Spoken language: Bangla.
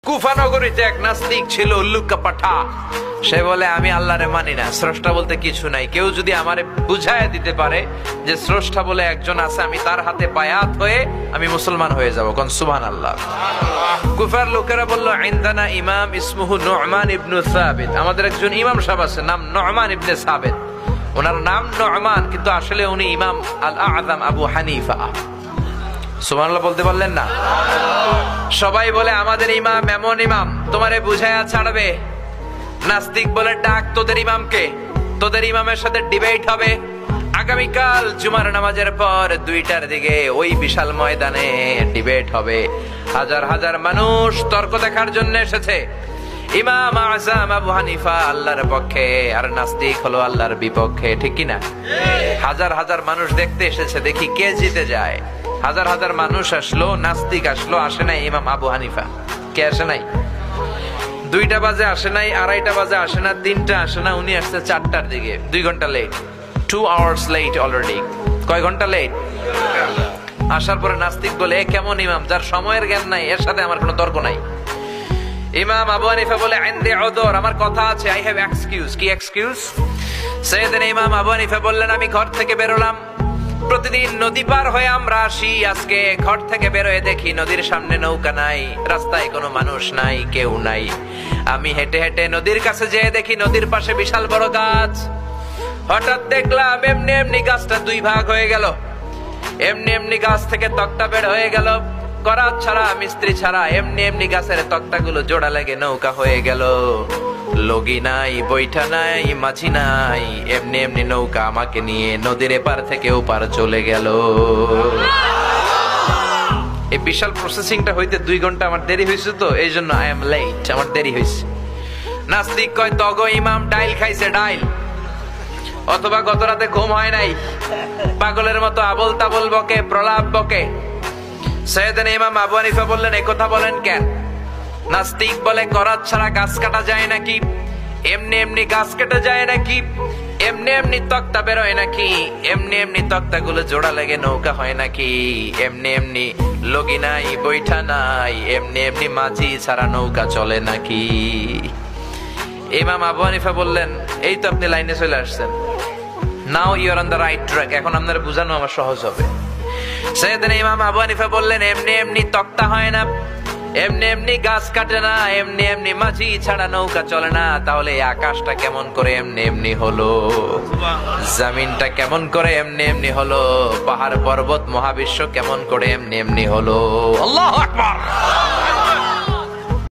কুফা নগরীতে এক নাস্তিক ছিল, উল্লুকা পাঠা। সে বলে আমি আল্লাহরে মানি না, স্রষ্টা বলতে কিছু নাই। কেউ যদি আমারে বুঝায় দিতে পারে যে স্রষ্টা বলে একজন আছে, আমি তার হাতে বায়াত হয়ে আমি মুসলমান হয়ে যাব। কোন সুবহানাল্লাহ। কুফার লোকেরা বলল, ইনদানা ইমাম ইসমুহু নু'মান ইবনে সাবিত। আমাদের একজন ইমাম সাহেব আছে, নাম নু'মান ইবনে সাবিত। ওনার নাম নু'মান, কিন্তু আসলে উনি ইমাম আল আযম আবু হানিফা। সুবহানাল্লাহ বলতে পারলেন না? সবাই বলে আমাদের ইমাম এমন ইমাম তোমারে বুঝায়া ছাড়বে। নাস্তিক বলে, ডাক তোদের ইমামকে, তোদের ইমামের সাথে ডিবেট হবে আগামীকাল জুমার নামাজের পর 2টার দিকে ওই বিশাল ময়দানে ডিবেট হবে। হাজার হাজার মানুষ তর্ক দেখার জন্য এসেছে। ইমাম আযম আবু হানিফা আল্লাহর পক্ষে, আর নাস্তিক হলো আল্লাহর বিপক্ষে, ঠিক কি না? হাজার হাজার মানুষ দেখতে এসেছে, দেখি কে জিতে যায়। হাজার হাজার মানুষ আসলো, নাস্তিক আসলো, আসে নাই ইমাম আবু হানিফা। কে আসে নাই? 2টা বাজে আসে নাই, 2:30 বাজে আসে না, 3টা আসে না, উনি আসছে 4টার দিকে। 2 ঘন্টা লেট, 2 hours লেট অলরেডি। কয় ঘন্টা লেট? আসার পরে নাস্তিক বলে, কেমন ইমাম যার সময়ের জ্ঞান নাই, এর সাথে আমার কোনো তর্ক নাই। ইমাম আবু হানিফা বলে, ইনদি উযর, আমার কথা আছে, আই হ্যাভ এক্সকিউজ। কি এক্সকিউজ? সাইয়েদনা ইমাম আবু হানিফা বললেন, আমি ঘর থেকে বেরোলাম, প্রতিদিন নদী পার হয়ে আমরা আসি। আজকে ঘর থেকে বেরোয় দেখি নদীর সামনে নৌকা নাই, রাস্তায় কোনো মানুষ নাই, কেউ নাই। আমি হেঁটে হেঁটে নদীর কাছে যেয়ে দেখি নদীর পাশে বিশাল বড় গাছ। হঠাৎ দেখলাম এমনি এমনি গাছটা 2 ভাগ হয়ে গেল। এমনি এমনি গাছ থেকে তক্তা বের হয়ে গেল, করাত ছাড়া, মিস্ত্রি ছাড়া। এমনি এমনি গাছের তক্তাগুলো জোড়া লেগে নৌকা হয়ে গেল। লগি নাই, বৈঠা নাই, মাঝি নাই, এমনি এমনি নৌকা আমাকে নিয়ে নদীর এপার থেকে ওপার চলে গেল। এই বিশাল প্রসেসিংটা হইতে 2 ঘন্টা আমার দেরি হয়েছে, তো এই জন্য আই এম লেট, আমার দেরি হয়েছে। নাস্তিক কয়, তগো ইমাম ডাইল খাইছে, ডাইল। অথবা গত রাতে ঘুম হয় নাই, পাগলের মতো আবল তাবল বকে, প্রলাপ বকে। সাইয়েদনা ইমাম আবু হানিফা বললেন, এই কথা বলেন কেন? নাস্তিক বলে, করাত ছাড়া গাছ কাটা যায় নাকি? এমনি এমনি গাছ কেটে যায় নাকি? এমনি এমনি তক্তা বেরোয় নাকি? এমনি এমনি তক্তা গুলো জোড়া লেগে নৌকা হয় নাকি? এমনি এমনি লগি নাই, বৈঠা নাই, এমনি এমনি মাঝি ছাড়া নৌকা চলে নাকি? ইমাম আবু হানিফা বললেন, এই তো আপনি লাইনে চলে আসছেন, now you are on the right track, এখন আপনার বুঝানো আমার সহজ হবে। সাইয়েদনা ইমাম আবু হানিফা বললেন, এমনি এমনি তক্তা হয় না, এমনি এমনি গাছ কাটে না, এমনি এমনি মাঝি ছাড়া নৌকা চলে না। তাহলে আকাশটা কেমন করে এমনি এমনি হলো? জমিনটা কেমন করে এমনি এমনি হলো? পাহাড় পর্বত মহাবিশ্ব কেমন করে এমনি এমনি হলো? আল্লাহু আকবার।